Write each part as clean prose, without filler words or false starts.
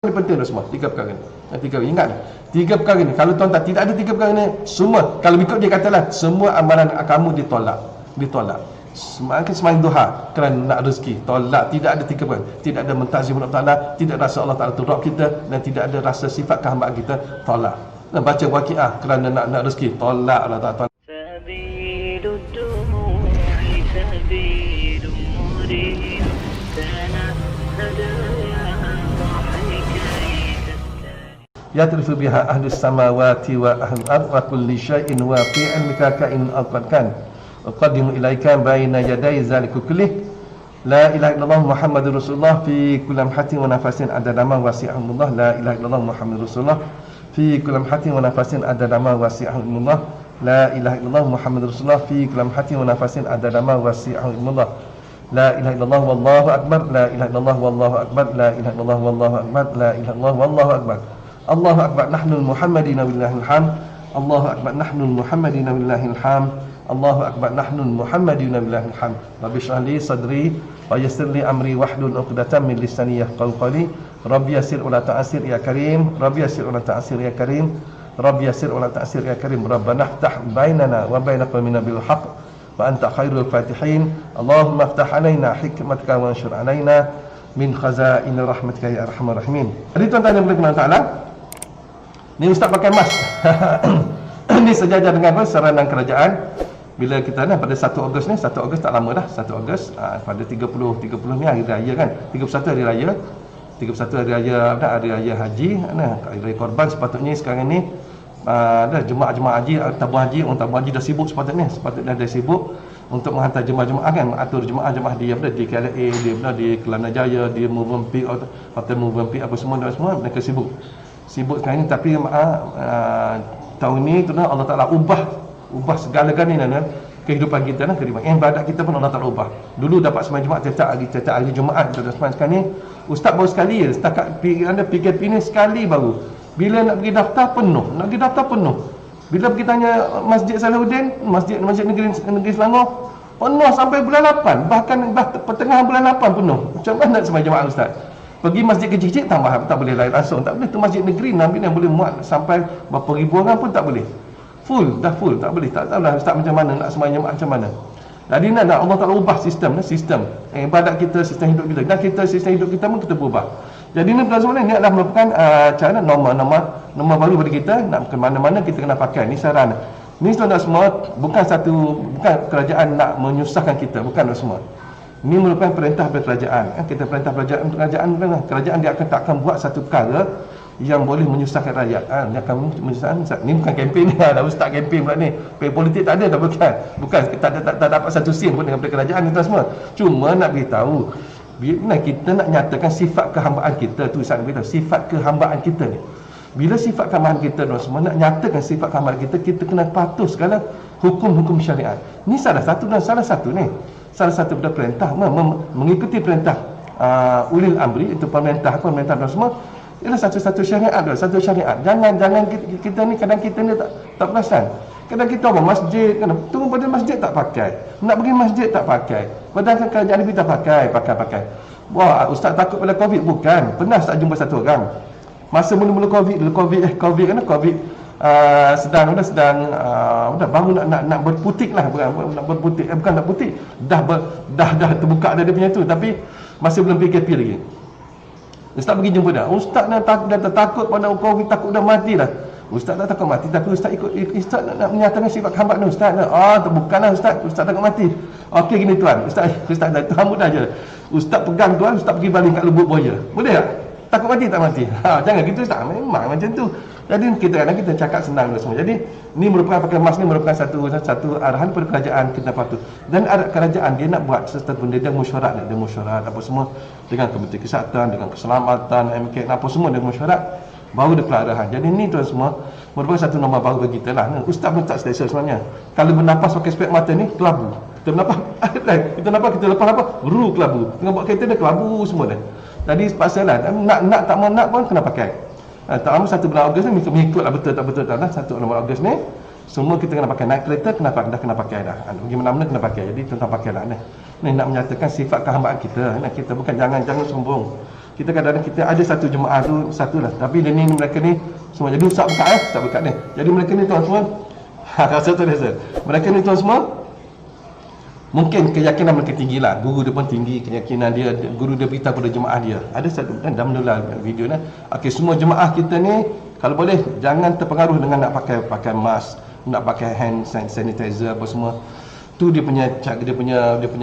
Ini penting dah semua, tiga perkara ni. Tiga, ingat ni. Tiga perkara ni, kalau tuan tak tidak ada tiga perkara ni, semua, kalau ikut dia katalah, semua amalan kamu ditolak. Ditolak. Semakin duha kerana nak rezeki, tolak. Tidak ada tiga perkara. Tidak ada mentazim Allah Ta'ala, tidak rasa Allah Ta'ala tu Rabb kita, dan tidak ada rasa sifat kehambaan kita, tolak. Dan baca waqiah kerana nak rezeki, tolak Allah Ta'ala. Yatrifu biha ahlus samawati wa ahlul ard wa kulli syai'in waqi'an mikakain aqadkan qadimu ilaika baina yaday zalika kullih la ilaha illallah muhammadur rasulullah fi kulli hatin wa nafasin adada ma wasi'ahullah la ilaha illallah muhammadur rasulullah fi kulli hatin wa nafasin adada ma wasi'ahullah la ilaha illallah muhammadur rasulullah fi kulli hatin wa nafasin adada ma wasi'ahullah la ilaha illallah wallahu akbar la ilaha illallah wallahu akbar la ilaha illallah wallahu akbar la ilaha illallah wallahu akbar Allahu akbar nahnul muhammadina billahil ham Allahu akbar nahnul muhammadina billahil ham Allahu akbar nahnul muhammadina billahil ham rabbi shrah li sadri wa yassir li amri wahlul 'uqdatam min lisani yafqahu qawli rabbi yassir wa la ta'sir ya karim rabbi yassir wa la ta'sir ya karim rabbi yassir wa la ta'sir ya karim rabbana iftah bainana wa bain qawmina bil haqq wa anta khairul fatihin Allahumma iftah alaina hikmatka wa anshur alaina min khazain rahmatika ya arhamar rahimin. Jadi tuan-tuan yang berkenan taala, ni ustaz pakai mask. Ini sejajar dengan apa? Saranan kerajaan. Bila kita dah pada 1 Ogos ni, 1 Ogos tak lama dah, 1 Ogos pada 30 ni hari raya kan. 31 hari raya. 31 hari raya apa? Hari raya haji, hari raya korban sepatutnya sekarang ni dah jemaah haji, tabung haji, orang tabung haji dah sibuk sepatutnya dah sibuk untuk menghantar jemaah-jemaah kan, atur jemaah dia di KLA, dia di Kelana Jaya, di Movenpick, Hotel Movenpick apa semua mereka sibuk sekarang ni. Tapi tahun ni tu Allah Taala ubah segala-galanya kehidupan kita kehidupan ibadat kita pun Allah Taala ubah. Dulu dapat sembahyang Jumaat setiap hari Jumaat kita sembahyang. Sekarang ni ustaz baru sekali setakat PKP ni sekali baru. Bila nak pergi daftar penuh. Bila pergi tanya Masjid Salahuddin, Masjid Negeri Selangor, penuh sampai bulan 8, bahkan pertengahan bulan 8 penuh. Macam mana nak sembahyang Jumaat ustaz? Pergi masjid kecil-kecil tak boleh langsung, tak boleh. Tu masjid negeri Nabi yang boleh muat sampai berapa ribu orang pun tak boleh. Full, tak boleh. Tak tahulah ustaz macam mana nak sembahyang Jumaat macam mana. Jadi nak Allah Taala ubah sistem ibadat kita, sistem hidup kita. Dan sistem hidup kita pun kita berubah. Jadi ni sebenarnya ni adalah merupakan cara norma baru bagi kita. Nak ke mana-mana kita kena pakai. Ni saran. Ni semua bukan kerajaan nak menyusahkan kita, bukan semua. Ini merupakan perintah daripada kerajaan. Kita perintah kerajaan dia takkan buat satu perkara yang boleh menyusahkan rakyat. Dia akan menyusahkan. Ni bukan kempen ni. Dah ustaz kempen pula ni. Politik tak ada dah, bukan. Tak dapat satu sen pun dengan kerajaan itu semua. Cuma nak beritahu, bila kita nak nyatakan sifat kehambaan kita tu, saya beritahu sifat kehambaan kita ni. Bila sifat kehambaan kita tu semua nak nyatakan sifat kehambaan kita kena patuh segala hukum-hukum syariat. Ni salah satu ni. Salah satu daripada perintah mengikuti perintah ulil amri, itu pemerintah dan semua ialah satu syariat. Jangan kita ni kadang kita ni tak perasan. Kadang kita masjid, tunggu pada masjid tak pakai. Nak pergi masjid tak pakai. Padahal kerajaan negeri tak pakai. Wah, ustaz takut pada Covid? Bukan. Pernah tak jumpa satu orang masa mula-mula Covid sedang baru nak berputik lah, bukan nak putik, dah terbuka dah dia punya tu, tapi masih belum PKP lagi. Ustaz pergi jumpa dah. Ustaz dah takut pada Covid, takut dah mati dah. Ustaz tak takut mati, tapi ustaz ustaz nak menyatakan sifat hamba ni ustaz. Bukanlah ustaz takut mati. Okey gini tuan, ustaz dah mudah je. Ustaz pegang tuan, ustaz pergi baling kat lubuk buaya. Boleh tak? Takut mati tak mati. Jangan gitu ustaz. Memang macam tu. Jadi kita cakap senang semua. Jadi ni merupakan pakai mask ni merupakan satu arahan pada kerajaan kita patuh. Dan kerajaan dia nak buat sesuatu benda, dia mesyuarat apa semua dengan Komite Kesihatan, dengan Keselamatan, MK apa semua dia mesyuarat, baru dia keluar arahan. Jadi ni tuan semua merupakan satu norma baru bagi kita lah. Ustaz pun tak selesa sebenarnya. Kalau bernapas pakai spek mata ni kelabu. Kita bernapas kita lepas apa? Buru kelabu. Tengah buat kereta dia kelabu semua dah. Jadi paksalah nak tak mau nak pun kena pakai. Tak lama 1 bulan Ogos ni mengikutlah betul tak 1 bulan Ogos ni semua kita kena pakai. Naik kereta dah kena pakai dah. Pergi mana-mana kena pakai. Jadi tuan-tuan pakailah ni. Ni nak menyatakan sifat kehambaan kita. Kita bukan jangan sombong. Kita kadang-kadang kita ada satu jemaah tu, satu lah. Tapi dia ni mereka ni semua jadi ustaz buka ni. Jadi mereka ni tuan semua, rasa tu rasa. Mereka ni tuan semua, mungkin keyakinan mereka tinggi lah. Guru dia pun tinggi, keyakinan dia, guru dia beritahu pada jemaah dia. Ada satu, dan alhamdulillah video ni. Okey, semua jemaah kita ni, kalau boleh, jangan terpengaruh dengan nak pakai mask, nak pakai hand sanitizer apa semua. Tu dia punya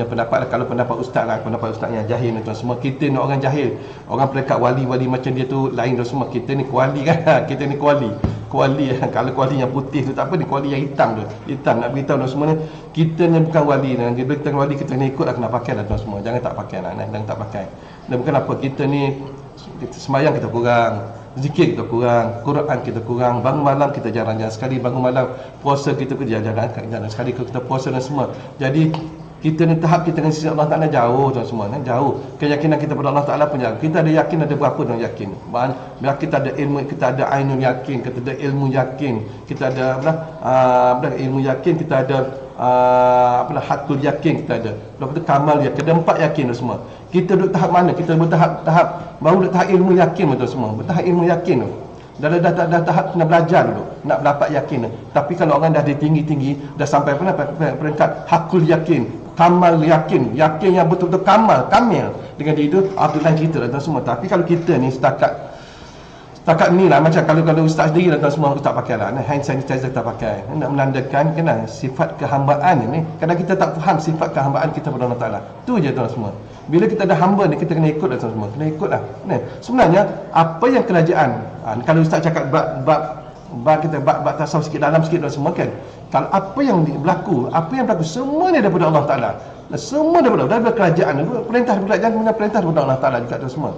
pendapat lah. Kalau pendapat ustaz lah, pendapat ustaz yang jahil ni tuan semua. Kita ni orang jahil, orang perekat wali-wali macam dia tu lain tuan semua. Kita ni kuali kan. Kita ni kuali kalau kuali yang putih tu tak apa, ni kuali yang hitam tu. Hitam nak beritahu tuan semua ni, kita ni bukan wali. Dan dia beritahu wali, kita ni ikut lah, kena pakai lah tuan semua. Jangan tak pakai lah, jangan tak pakai. Dan bukan apa, kita ni sembahyang kita kurang, zikir kita kurang, Quran kita kurang, bangun malam kita jarang-jarang sekali bangun malam, puasa kita jarang-jarang sekali kita puasa dan semua. Jadi kita ni tahap kita dengan sisi Allah Ta'ala jauh tuan semua kan, jauh. Keyakinan kita pada Allah Ta'ala pun jauh. Kita ada yakin ada berapa orang yakin. Kita ada ilmu, kita ada ainun yakin, kita ada ilmu yakin, kita ada ilmu yakin, kita ada hakul yakin, kita ada. Lepas tu kamal yakin, ada 4 yakin tu semua. Kita duduk tahap mana? Kita bertahap baru duduk tahap ilmu yakin tu semua. Bertahap ilmu yakin tu. Dah tahap kena belajar dulu nak dapat yakin. Tapi kalau orang dah tinggi-tinggi, dah sampai peringkat hakul yakin, kamal yakin, yakin yang betul-betul kamil dengan dia itu, Abdullah kita dan semua. Tapi kalau kita ni setakat ni lah, macam kalau ustaz sendiri dan semua, ustaz pakai lah hand sanitizer kita pakai, nak menandakan kena sifat kehambaan ni. Kadang kita tak faham sifat kehambaan kita pada Allah Ta'ala. Tu je tuan semua. Bila kita dah hamba ni, kita kena ikut dah semua. Kena ikut lah. Sebenarnya apa yang kerajaan, kalau ustaz cakap bab tasawuf sikit, dalam sikit dan semua kan, kalau apa yang berlaku semua ni daripada Allah Ta'ala. Semua daripada kerajaan, perintah daripada Allah Ta'ala juga tu semua.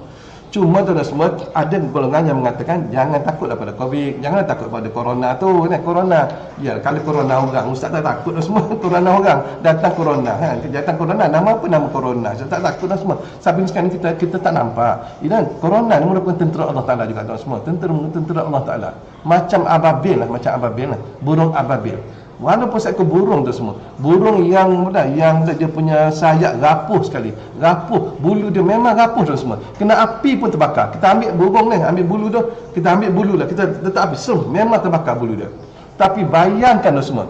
Cuma tu semua, ada golongan yang mengatakan jangan takutlah pada Covid, janganlah takut pada corona tu. Corona, ya kalau corona orang, ustaz tak takut dah semua. Corona orang, datang corona, datang corona, nama apa nama corona, saya tak takut dah semua. Sampai sekarang kita tak nampak. Dan corona ni merupakan tentera Allah Ta'ala juga tuan semua. Tentera Allah Ta'ala. Macam ababil lah, burung ababil. Walaupun seekor burung tu semua, burung yang dia punya sayap rapuh sekali, bulu dia memang rapuh tu semua, kena api pun terbakar. Kita ambil burung ni, ambil bulu tu, kita ambil bulu lah, kita letak api, memang terbakar bulu dia. Tapi bayangkan tu semua,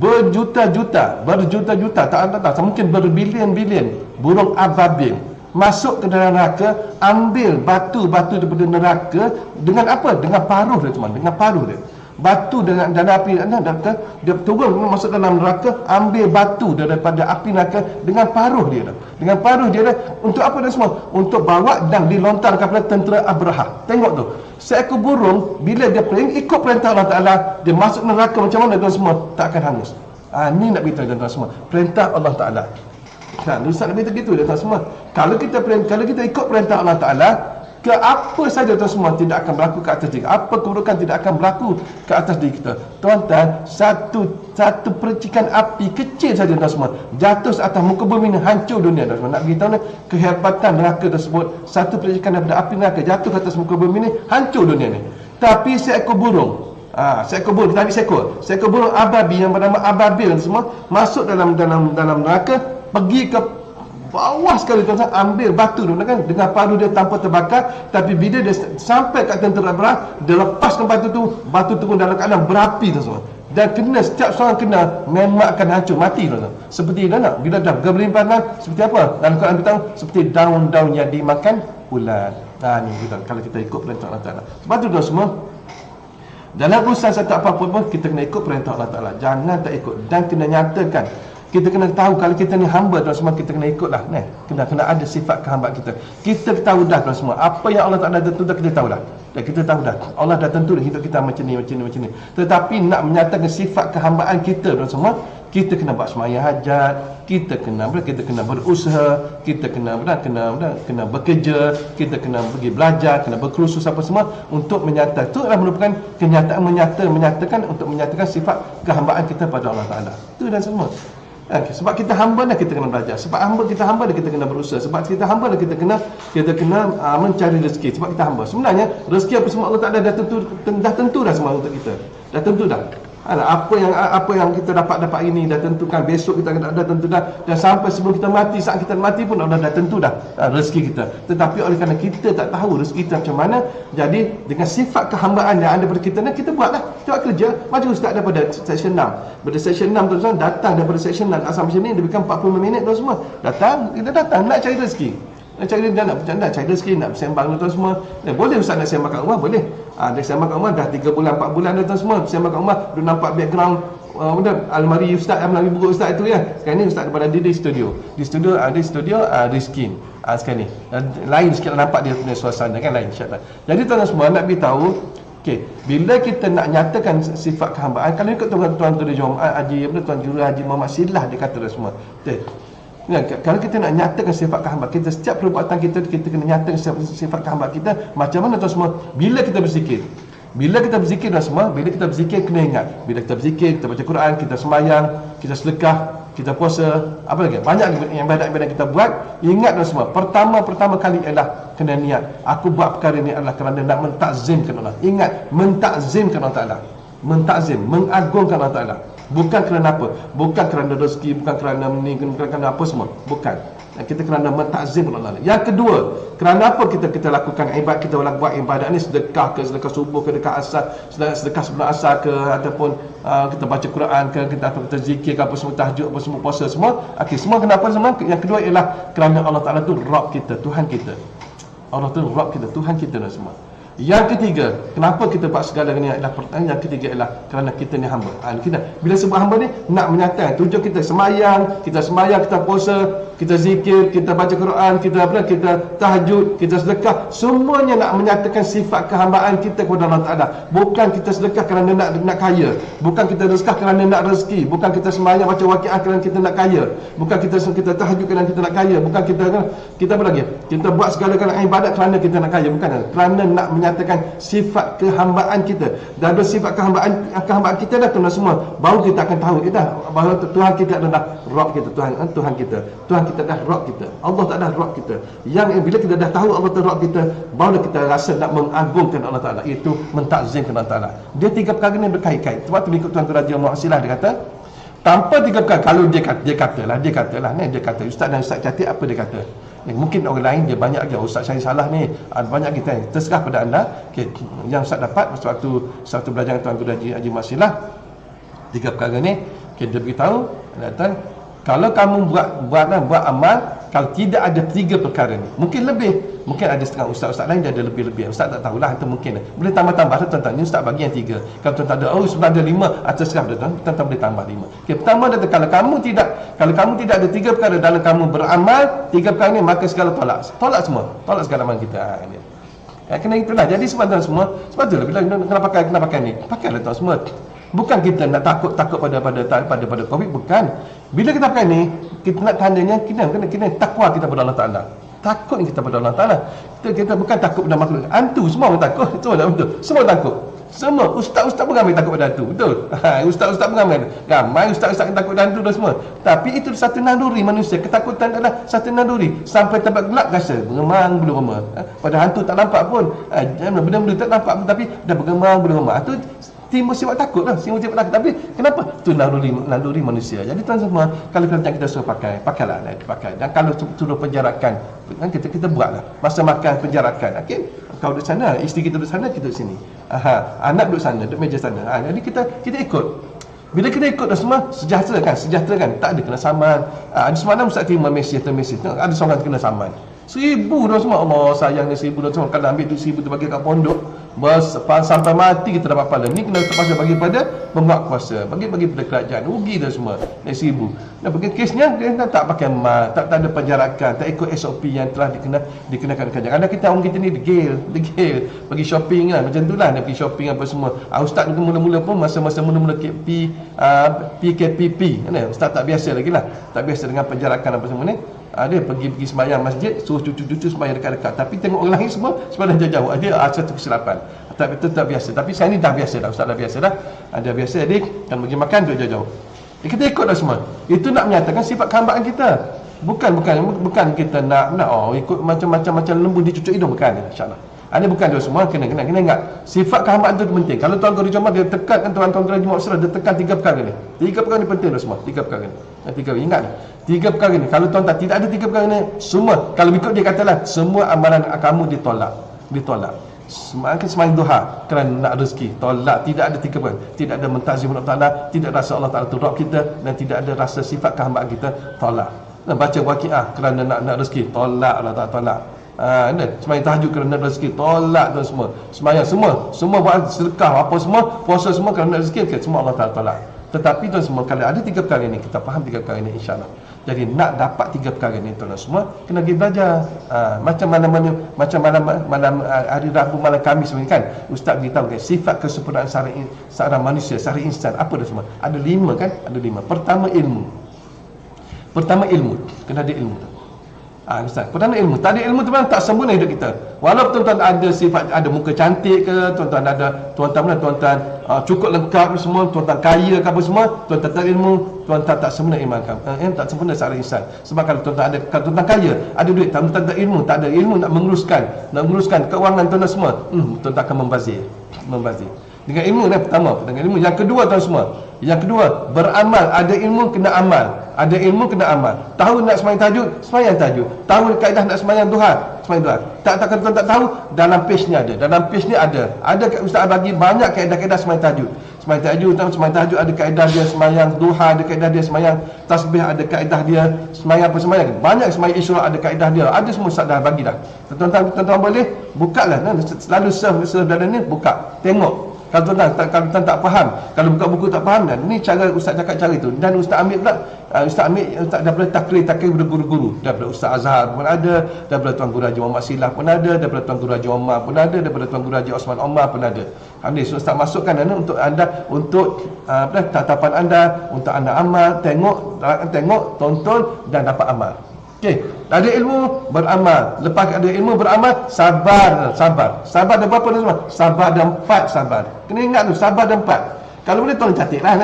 berjuta-juta, tak mungkin berbilion-bilion burung ababil masuk ke dalam neraka, ambil batu-batu daripada neraka dengan apa? Dengan paruh dia teman, dengan paruh dia. Batu dan api dia turun masuk dalam neraka, ambil batu daripada api neraka dengan paruh dia. Dengan paruh dia untuk apa dia semua? Untuk bawa dan dilontarkan kepada tentera Abraha. Tengok tu. Seekor burung bila dia ikut perintah Allah Ta'ala, dia masuk neraka macam mana tuan semua? Tak akan hangus. Ni nak beritahu tuan semua. Perintah Allah Ta'ala. Ustaz nak beritahu gitu tuan semua. Kalau kita ikut perintah Allah Ta'ala, ke apa saja tuan semua tidak akan berlaku ke atas diri. Apa keburukan tidak akan berlaku ke atas diri kita. Tuan-tuan, satu percikan api kecil saja tuan semua jatuh atas muka bumi ni, hancur dunia tuan semua. Nak beritahu ni kehebatan neraka tersebut, satu percikan daripada api neraka jatuh ke atas muka bumi ni, hancur dunia ni. Tapi seekor burung, kita ambil seekor burung ababil yang bernama ababil semua masuk dalam neraka, pergi ke bawah sekali tuan-tuan, ambil batu tu kan, dengan paruh dia tanpa terbakar. Tapi bila dia sampai kat tentera Abraha, dia lepaskan batu turun dalam keadaan berapi tuan-tuan. Dan setiap seorang kena, memang akan hancur, mati tuan-tuan. Seperti bila dah berlimpahan, seperti apa? Dalam Quran beritahu seperti daun-daun yang dimakan ulat. Ni kita, kalau kita ikut perintah Allah Ta'ala. Sebab tu tuan semua, dalam urusan satu apa-apa pun kita kena ikut perintah Allah Ta'ala. Jangan tak ikut, dan kena nyatakan. Kita kena tahu kalau kita ni hamba tuan semua, kita kena ikutlah. Kena ada sifat kehambaan kita. Kita tahu dah tuan semua, apa yang Allah Ta'ala tentu dah kita tahu dah. Kita tahu dah. Allah dah tentu hidup kita macam ni. Tetapi nak menyatakan sifat kehambaan kita tuan semua, kita kena buat sembahyang hajat, kita kena berusaha, kita kena bekerja, kita kena pergi belajar, kena berkursus apa semua untuk menyatakan. Itu adalah merupakan kenyataan menyatakan untuk menyatakan sifat kehambaan kita pada Allah Ta'ala. Itu dan semua. Sebab kita hamba dah kita kena belajar. Sebab kita hamba dah kita kena berusaha. Sebab kita hamba dah kita kena mencari rezeki. Sebab kita hamba. Sebenarnya rezeki apa semua Allah Ta'ala dah tentu dah semua untuk kita. Dah tentu dah. Apa yang kita dapat hari ini dah tentukan, besok kita dah tentu dah, dan sampai sebelum kita mati, saat kita mati pun Allah dah tentu dah rezeki kita. Tetapi oleh kerana kita tak tahu rezeki kita macam mana, jadi dengan sifat kehambaan yang ada pada kita ni, kita buatlah, kita buat kerja. Macam ustaz daripada section 6. Pada section 6 tuan-tuan datang daripada section 6 asal macam ni, lebih kurang 45 minit tuan semua. Kita datang nak cari rezeki. Nak cari dia nak bercanda, cari rezeki, nak bersembang tuan semua. Boleh ustaz nak sembang kat rumah, boleh. Dia sembang kat rumah dah 3 bulan 4 bulan dah tuan semua. Sembang kat rumah, dia nampak background almari ustaz, almari buku ustaz itu ya. Sekarang ni ustaz daripada di studio. Di studio ada studio Rizkin. Sekarang ni lain sikit nampak dia punya suasana kan, lain insya-Allah. Jadi tuan semua nak beritahu, okey, bila kita nak nyatakan sifat kehambaan, kalau ikut tuan-tuan Haji Tuan Juru Haji Muhammad Silah dia kata dah semua. Okey. Ya, kalau kita nak nyatakan sifat kehambaan kita, setiap perbuatan kita kena nyatakan sifat kehambaan kita. Macam mana tuan semua? Bila kita berzikir, tuan semua, bila kita berzikir kena ingat, bila kita berzikir, kita baca Quran, kita sembahyang, kita sedekah, kita puasa, apa lagi? Banyak yang ibadat-ibadat kita buat. Ingat tuan semua, pertama kali ialah kena niat, aku buat perkara ini adalah kerana nak mentakzimkan Allah. Ingat, mentakzimkan Allah Taala. Mentakzim, mengagungkan Allah Taala. Bukan kerana apa? Bukan kerana rezeki, bukan kerana ni, bukan kerana apa semua. Bukan. Kita kerana mentakzim Allah. Yang kedua, kerana apa kita lakukan ibadat, kita buat ibadat ni, sedekah ke, sedekah subuh ke, sedekah asar, sedekah sebelum asar ke, ataupun kita baca Quran ke, kita zikir ke, apa semua, tahajud, apa semua, puasa semua. Okey, semua kenapa semua? Yang kedua ialah kerana Allah Taala tu Rabb kita, Tuhan kita. Allah tu Rabb kita, Tuhan kita dan semua. Yang ketiga, kenapa kita buat segala ni adalah pertanyaan. Yang ketiga ialah kerana kita ni hamba. Kita bila sebut hamba ni nak menyatakan tujuan kita sembahyang, kita puasa, kita zikir, kita baca Quran, kita tahajud, kita sedekah, semuanya nak menyatakan sifat kehambaan kita kepada Allah Taala. Bukan kita sedekah kerana nak kaya, bukan kita sedekah kerana nak rezeki, bukan kita sembahyang baca waqiah kerana kita nak kaya, bukan kita tahajud kerana kita nak kaya, bukan kita apa lagi? Kita buat segala ibadat kerana kita nak kaya, bukan, kerana nak menyatakan sifat kehambaan kita. Dan ada sifat kehambaan kita dah tuan semua, baru kita akan tahu bahawa Tuhan kita adalah Rabb kita, Tuhan kita adalah Rabb kita. Allah tak ada Rabb kita. Yang bila kita dah tahu Allah tu Rabb kita, baru kita rasa nak mengagungkan Allah Taala, iaitu mentakzimkan Allah Taala. Dia 3 perkara ni berkait-kait. Sebab tu ikut Tuan Raja Muhammad Silah dia kata, tanpa 3 perkara, kalau dia kata ustaz dan ustaz Catib apa dia kata. Mungkin orang lain dia banyak lagi, ustaz saya salah ni, banyak kita, terserah pada anda. Okay, yang ustaz dapat satu belajar Tuan Guru Haji Masilah, 3 perkara ni, okay, dia beritahu, datang, kalau kamu buat amal, kalau tidak ada 3 perkara ni, mungkin ada setengah ustaz lain dia ada lebih, ustaz tak tahulah, itu mungkin boleh tambah tuan-tuan. Ni ustaz bagi yang 3. Kalau tuan tak ada, sebenarnya ada 5, terserah tuan-tuan boleh tambah 5. Okay, pertama dia kata, kalau kamu tidak ada 3 perkara dalam kamu beramal, 3 perkara ni, maka segala tolak semua, tolak segala amal kita. Kena itulah. Jadi sebab tuan semua, sebab itulah bila kena pakai ni, pakailah tuan semua. Bukan kita nak takut pada Covid, bukan. Bila kita pakai ni, kita nak tandanya kita takwa kita pada Allah Taala. Takut kita pada Allah Taala. Kita bukan takut pada makhluk. Hantu semua orang takut. Betul tak betul? Semua takut. Semua ustaz-ustaz pun ramai takut pada hantu. Betul? Ustaz-ustaz pun ramai ustaz-ustaz yang takut pada hantu dan semua. Tapi itu satu naluri manusia. Ketakutan adalah satu naluri. Sampai tempat gelap rasa bergemang bulu roma. Pada hantu tak nampak pun. Benda-benda tak nampak pun, tapi dah bergemang bulu roma. Itu timbul sifat takut lah, tapi kenapa? Itu naluri manusia. Jadi tuan semua, kalau kita suruh pakailah. Dan kalau suruh penjarakan, kan kita buatlah. Masa makan penjarakan, okey, kau duduk sana, isteri kita duduk sana, kita duduk sini. Anak duduk sana, duduk meja sana. Jadi kita ikut. Bila kita ikut dah semua, sejahtera kan, tak ada kena saman. Ada semalam ustaz terima mesej, ada seorang kena saman 1,000 dah semua. Allah sayang dia 1,000 dah semua. Kalau ambil tu 1,000 tu bagi kat pondok, sampai mati kita dapat pahala. Ni kena terpaksa bagi pada pembuat kuasa, bagi pada kerajaan, rugi dah semua. 1,000. Dan bagi kesnya dia tak pakai mal, tak ada penjarakan, tak ikut SOP yang telah dikenakan kerajaan. Ada kita orang kita ni degil pergi shopping lah, macam itulah dia pergi shopping apa semua. Ustaz tu mula-mula pun masa mula-mula PKPP, ustaz tak biasa lagi lah, tak biasa dengan penjarakan apa semua ni. Dia pergi sembahyang masjid, suruh cucu-cucu sembahyang dekat-dekat, tapi tengok orang lain semua sembahyang jauh. Dia satu kesilapan. Tak biasa. Tapi saya ni dah biasa dah, ustaz dah biasa dah. Ada biasa adik kan bagi makan duduk jauh-jauh. Kita ikut dah semua. Itu nak menyatakan sifat kehambaan kita. Bukan kita nak ikut macam lembu dicucuk hidung, bukan, insya-Allah. Ini bukan dia semua kena ingat. Sifat kehambaan itu penting. Kalau tuan guru Jamal dia tekankan tuan-tuan guru Jumaat Usrah, dia tekan 3 perkara ni. 3 perkara ni penting dia semua. 3 perkara ni. 3 ingat ni. 3 perkara ni. Kalau tuan tak tidak ada 3 perkara ni, semua kalau ikut dia katalah semua amalan kamu ditolak. Semakin duha kerana nak rezeki, tolak. Tidak ada 3 perkara. Tidak ada mentazim Allah Taala, tidak rasa Allah Taala tu Rabb kita, dan tidak ada rasa sifat kehambaan kita, tolak. Dan baca waqiah kerana nak rezeki, tolak Allah Taala, tolak. Semayang tahajud kerana rezeki, tolak tu semua. Semayang semua buat sedekah apa semua, puasa semua kerana rezeki, semua Allah Taala tolak. Tetapi tu semua kalau ada 3 perkara ini, kita faham 3 perkara ini insya-Allah. Jadi nak dapat 3 perkara ini tuan semua kena pergi belajar. Macam malam hari Rabu malam Khamis ni kan, ustaz beritahu kan sifat kesempurnaan seorang manusia, seorang insan apa dia semua. Ada 5 kan? Ada 5. Pertama ilmu. Kena ada ilmu. Ustaz, pertama ilmu. Tak ada ilmu tu memang tak sempurna hidup kita. Walaupun tuan-tuan ada sifat, ada muka cantik ke, tuan-tuan cukup lengkap semua, tuan-tuan kaya ke apa semua, tuan-tuan tak ada ilmu, tuan-tuan tak sempurna iman kamu. Tak sempurna seorang insan. Sebab kalau tuan-tuan kaya, ada duit, tuan-tuan tak ada ilmu, nak menguruskan keuangan tuan-tuan semua, tuan-tuan akan membazir. Dengan ilmu pertama, dengan ilmu. Yang kedua tuan semua, beramal. Ada ilmu kena amal. Tahu nak sembahyang tahajud. Tahu kaedah nak sembahyang duha. Takkan tuan tak tahu, dalam page ni ada. Ada ustaz bagi banyak kaedah-kaedah sembahyang tahajud. Sembahyang tahajud ada kaedah dia, sembahyang duha ada kaedah dia, sembahyang tasbih ada kaedah dia, sembahyang apa sembahyang. Banyak sembahyang isyraq ada kaedah dia. Ada semua ustaz dah bagi dah. Tuan-tuan boleh bukalah. Selalu serve dalam ni buka. Tengok. Kalau tuan-tuan tak faham, kalau buka buku tak faham, dan ni cara ustaz cakap cara itu. Dan ustaz ambil pula, ustaz daripada takrir daripada guru-guru, daripada Ustaz Azhar pun ada, daripada Tuan Guru Haji Muhammad Silah pun ada, daripada Tuan Guru Haji Omar pun ada, daripada Tuan Guru Haji Osman Omar pun ada. Alhamdulillah, ustaz masukkan untuk anda, untuk tatapan anda, untuk anda amal, tengok, tonton dan dapat amal. Okey, ada ilmu beramal. Lepas ada ilmu beramal, sabar. Sabar ada berapa dah semua? Sabar ada 4 sabar. Kena ingat tu, sabar ada 4. Kalau boleh tolong catatlah.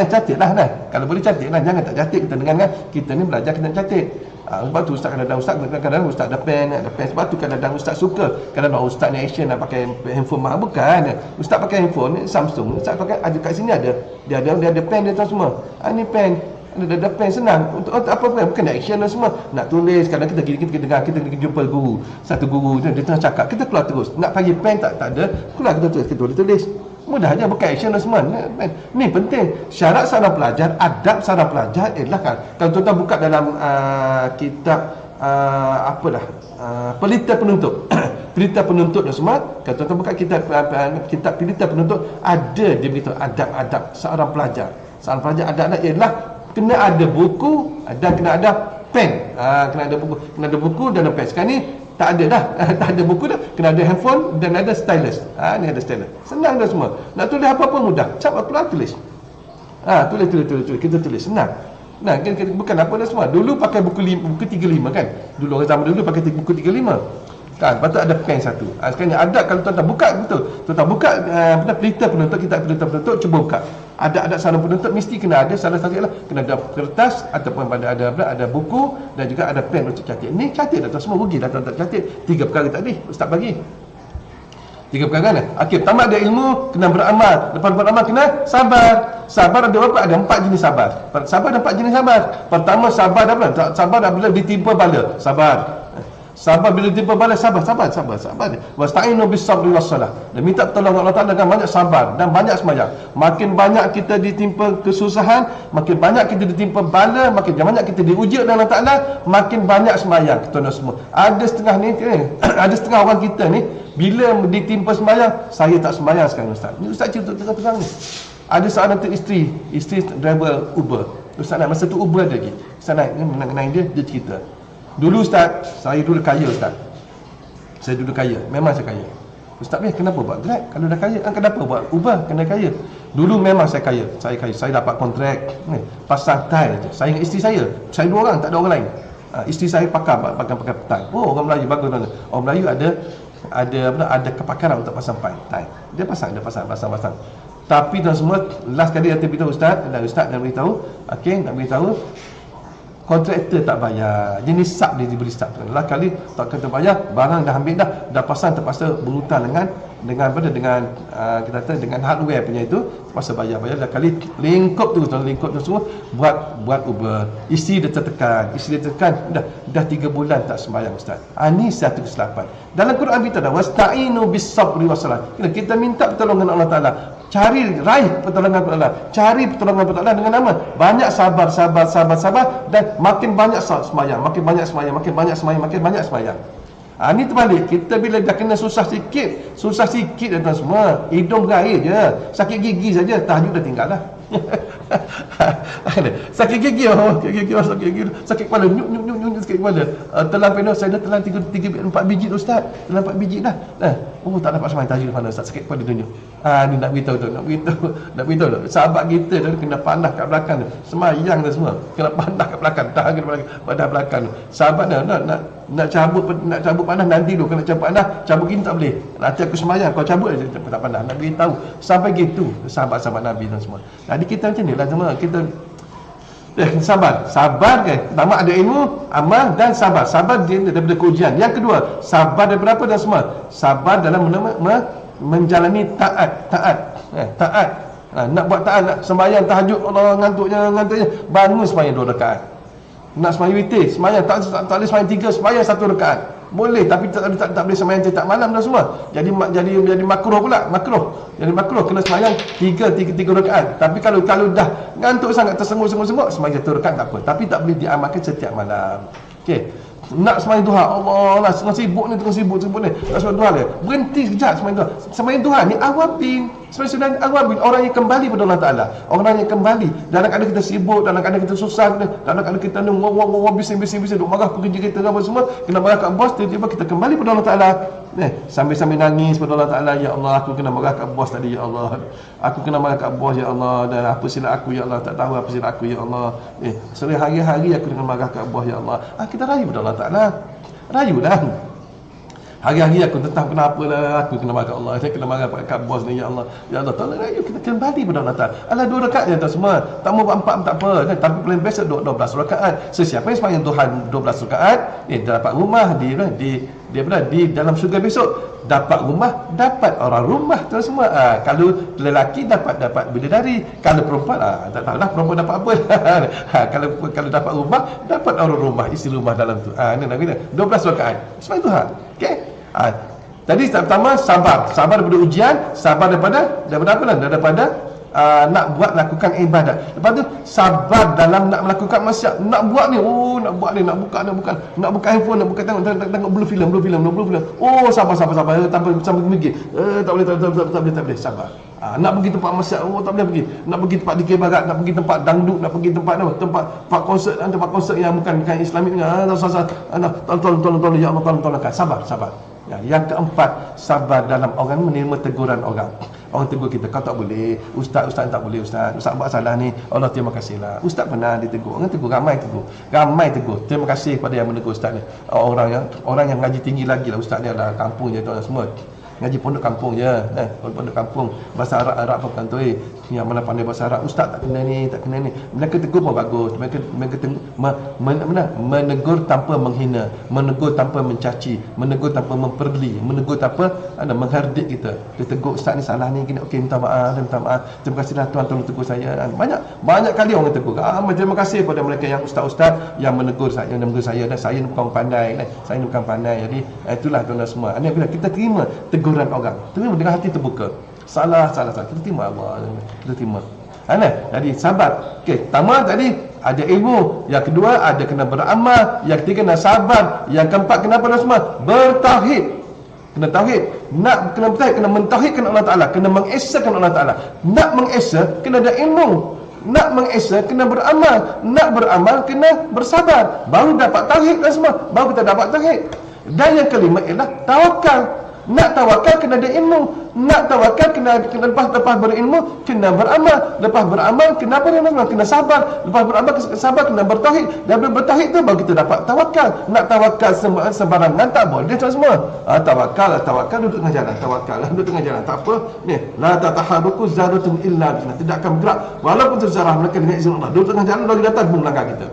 Kalau boleh catatlah, jangan tak catat. Kita dengar kan, kita ni belajar kena catat. Sebab tu kadang-kadang ustaz ada pen. Sebab tu kadang-kadang ustaz suka. Kadang-kadang ustaz ni action nak pakai handphone mahal, bukan. Ustaz pakai handphone Samsung. Ustaz pakai ada kat sini ada. Dia ada pen dia tu semua. Ni pen. Ada pen senang untuk apa bukan action lah semua. Nak tulis, kadang kita dengar, kita jumpa guru, satu guru dia tengah cakap, kita keluar terus. Nak bagi pen tak ada, keluar kita tulis. Mudah aja, bukan action lah semua. Ni penting. Syarat seorang pelajar, adab seorang pelajar ialah kan, kalau tuan-tuan buka dalam kitab Pelita Penuntut. Pelita Penuntut dan semua, kalau tuan-tuan buka kitab Pelita Penuntut, ada dia beritahu adab-adab seorang pelajar. Seorang pelajar adab ialah kena ada buku dan kena ada pen. Kena ada buku dan ada pen. Sekarang ni tak ada dah. Tak ada buku dah. Kena ada handphone dan ada stylus. Ni ada stylus. Senang dah semua. Nak tulis apa-apa mudah. Cap keluar tulis. Tulis. Kita tulis senang. Nah, bukan apa dah semua. Dulu pakai buku 35 kan. Dulu orang zaman dulu pakai buku 35. Kan, lepas tu ada pen satu. Sekarang ni ada, kalau tuan-tuan buka betul. Tuan-tuan buka Pelita Penuntut, kitab Pelita Penuntut, cuba buka. Ada seorang penuntut mesti kena ada, salah satu ialah kena ada kertas ataupun ada buku dan juga ada pen untuk catat. Ni catat dah semua, rugilah tuan-tuan catat. 3 perkara tadi ustaz bagi. 3 perkara kan? Okey, pertama ada ilmu, kena beramal. Lepas beramal kena sabar. Sabar ada berapa? Ada 4 jenis sabar. Sabar ada 4 jenis sabar. Pertama sabar dah apa? Sabar dah bila ditimpa bala. Sabar. Sabar bila tiba bala, sabar. Wasta'inu bis-sabri was-salah. Dan minta pertolongan Allah Taala dengan banyak sabar dan banyak sembahyang. Makin banyak kita ditimpa kesusahan, makin banyak kita ditimpa bala, makin banyak kita diuji oleh Allah Taala, makin banyak sembahyang. Tuan-tuan semua. Ada setengah orang kita ni bila ditimpa sembahyang, saya tak sembahyang sekarang ustaz. Ni ustaz cerita terang ni. Ada seorang tu isteri driver Uber. Ustaz nak masa tu Uber ada lagi. Ustaz naik dia cerita. Dulu ustaz, saya dulu kaya ustaz. Memang saya kaya. Ustaz kenapa buat Grab kalau dah kaya? Kenapa buat Uber kena kaya? Dulu memang saya kaya. Saya dapat kontrak ni, pasang tile je. Saya dengan isteri saya 2 orang, tak ada orang lain. Isteri saya pakai tile. Orang Melayu bagus tuan. Orang Melayu ada kepakaran untuk pasang tile. Dia pasang. Tapi tuan semua, last kali dia beritahu ustaz, dan ustaz nak beritahu, okey, nak beritahu kontraktor tak bayar, jenis sub dia diberi sub. Lah kali tak kata bayar, barang dah ambil dah pasang, terpaksa berhutang dengan apa, dengan kita kata dengan hardware punya itu, terpaksa bayar dah kali lingkup tu semua buat Uber. Isteri dia tertekan, dah 3 bulan tak sembahyang ustaz. Ni satu kesilapan. Dalam Quran kita ada wasta'inu bis sabri wasalah. Kita minta pertolongan Allah Taala. Raih pertolongan Allah. Cari pertolongan Allah dengan nama banyak sabar dan makin banyak sembahyang, makin banyak sembahyang. Ni terbalik. Kita bila dah kena susah sikit dan semua, hidung berair je, sakit gigi saja, tahajud dah tinggal dah. Sakit gigi, sakit kepala, nyuk sakit kepala. Telan penuh, saya dah telan 4 biji tu ustaz. Telan 4 biji dah. Oh, tak dapat sembahyang tahajud mana ustaz, sakit kepala tunjuk. Ni nak beritahu tu. Sahabat kita dah kena pandah kat belakang tu. Sembahyang dah semua. Kena pandah kat belakang, tahan kat belakang tu. Sahabat dah nak cabut panah nanti dulu. Kena cabut panah, cabut gini tak boleh. Nanti aku sembahyang, kau cabut aja tak panah. Nak beritahu sampai gitu sahabat-sahabat Nabi dan semua. Jadi kita macam ni lah semua. Kita sabar kan. Pertama ada ilmu, amal dan sabar. Sabar dia daripada ujian. Yang kedua, sabar daripada apa dan semua? Sabar dalam menjalani taat. Nak buat taat, nak sembahyang tahajud, Allah ngantuknya, bangun sembahyang 2 rakaat. Nak sembahyang witir, sembahyang tak boleh sembahyang 3, sembahyang 1 rakaat. Boleh, tapi tak boleh sembahyang tak malam dah semua. Jadi makruh pula, Jadi makruh kena sembahyang 3 rakaat. Tapi kalau dah ngantuk sangat, tersenguk-senguk, sembahyang 1 rakaat tak apa. Tapi tak boleh diamalkan setiap malam. Okey. Nak sembahyang duha, Allah lah, tengah sibuk ni, nak sembahyang duha dia. Berhenti sekejap sembahyang duha. Sembahyang duha ni awabin. Sembahyang awabin, orang yang kembali pada Allah Taala. Orang yang kembali. Dalam keadaan kita sibuk, dalam keadaan kita susah, dalam keadaan kita ni bising, duk marah pekerja kita apa semua, kena marah kat bos, tiba-tiba kita kembali pada Allah Taala. Sambil nangis pada Allah Taala, ya Allah, aku kena marah kat bos tadi, ya Allah. Aku kena marah kat bos, ya Allah, dan apa silap aku, ya Allah, tak tahu apa silap aku, ya Allah. Hari-hari aku kena marah kat bos, ya Allah. Kita rayu pada Allah Taala. Rayu dah. Hari-hari aku tetap kenapa lah, aku kena marah kat Allah, saya kena marah kat bos ni, ya Allah. Ya Allah, tolong rayu kita kembali pada Allah Taala. Alah 2 rakaat je tak semua. Tak mau 4 tak apa kan, tapi paling best 12 rakaat. Sesiapa yang sembahyang Tuhan 12 rakaat, dia dapat rumah di dalam syurga besok. Dapat rumah, dapat orang rumah tu semua. Kalau lelaki dapat bidadari, kalau perempuan tak tahulah perempuan dapat apa. Kalau dapat rumah, dapat orang rumah, isi rumah dalam tu. Ni nak kena 12 rakaat. Sembahyang Tuhan. Okey? Tadi pertama sabar daripada ujian, sabar daripada apa lah? Daripada nak lakukan ibadat. Lepas tu sabar dalam nak melakukan maksiat. Nak buat ni, nak buka handphone, nak buka tengok blue film. Sabar tanpa sampai mikir. Tak boleh sabar. Nak pergi tempat maksiat, tak boleh pergi. Nak pergi tempat dikir barat, nak pergi tempat dangdut, nak pergi tempat konsert yang bukan Islamik. Tolong ya Allah, tolong. Sabar. Yang keempat, sabar dalam orang menerima teguran orang. Orang tegur kita, kau tak boleh, ustaz tak boleh, ustaz buat salah ni, Allah terima kasihlah. Ustaz pernah ditegur, orang tegur, ramai tegur. Terima kasih kepada yang menegur ustaz ni. Orang yang ngaji tinggi lagi lah, ustaz ni adalah kampung je tuan semua. Ngaji pondok kampung je, pondok kampung, bahasa Arab apa kan tu, yang mana pandai bahasa Arab, ustaz tak kena ni. Mereka tegur pun bagus. Mereka menegur tanpa menghina, menegur tanpa mencaci, menegur tanpa memperli, menegur tanpa menghardik kita. Dia tegur, ustaz ni salah ni, okey, minta maaf. Terima kasihlah tuan tolong tegur saya. Banyak kali orang tegur. Terima kasih kepada mereka yang ustaz-ustaz yang menegur saya, dan saya ni bukan pandai. Jadi itulah tuan semua. Bila kita terima teguran orang, terima dengan hati terbuka. Salah, kita terima Allah, kita terima. Jadi sabar. Okey, pertama tadi ada ilmu, yang kedua ada kena beramal, yang ketiga kena sabar, yang keempat kenapa dah semua? Bertauhid. Kena tauhid. Kena bertauhid, kena mentauhidkan Allah Taala, kena mengesakan Allah Taala. Nak mengesa kena ada ilmu. Nak mengesa kena beramal. Nak beramal kena bersabar. Baru dapat tauhid dah semua. Baru kita dapat tauhid. Dan yang kelima ialah tawakal. Nak tawakal kena ada ilmu. Nak tawakal kena lepas berilmu kena beramal. Lepas beramal kena apa? Kena sabar. Lepas beramal sabar kena bertauhid. Dan bertauhid tu baru kita dapat tawakal. Nak tawakal sembarangan tak boleh tu semua. Tawakal duduk tengah jalan. Tak apa. Ni, la tataharuku zaratun illa billah. Tidak akan bergerak walaupun terzarah mereka dengan izin Allah. Duduk tengah jalan lagi datang belakang kita.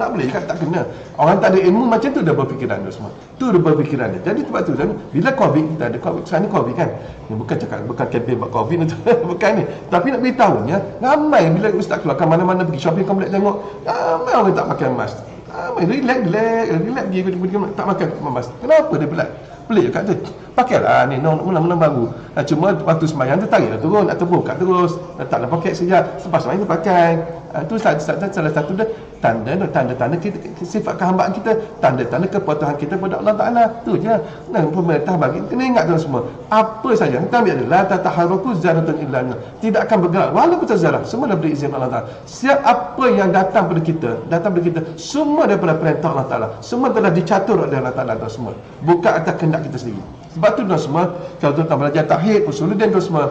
Tak boleh kan, tak kena. Orang tak ada ilmu macam tu dah berfikiran tu semua. Tu dah berfikiran dia. Jadi sebab tu bila Covid, kita ada Covid, sekarang ni Covid kan. Ni bukan cakap, bukan kempen buat Covid tu. Bukan ni. Tapi nak beritahunya, ramai bila ustaz keluar mana-mana pergi shopping complex tengok, ramai orang tak pakai mask. Ramai relax pergi tak pakai mask. Kenapa dia pelik kat tu? Pakailah ni mula-mula baru. Cuma waktu sembahyang tu tarik dah turun atau buka terus. Taklah pakai sekejap. Lepas sembahyang tu pakai. Itu salah satu dah tanda-tanda kita, sifat kehambaan kita, tanda-tanda kepatuhan kita kepada Allah Taala. Tu je. Dan pemerintah bagi kena ingat tuan semua. Apa saja kita ambil adalah tataharuku zaratun illa tidak akan bergerak walaupun terzarah, semua daripada izin Allah Taala. Apa yang datang pada kita semua daripada perintah Allah Taala. Semua telah dicatur oleh Allah Taala tuan semua. Bukan atas kehendak kita sendiri. Sebab tu tuan semua, kalau tuan belajar tauhid, usuluddin tuan semua,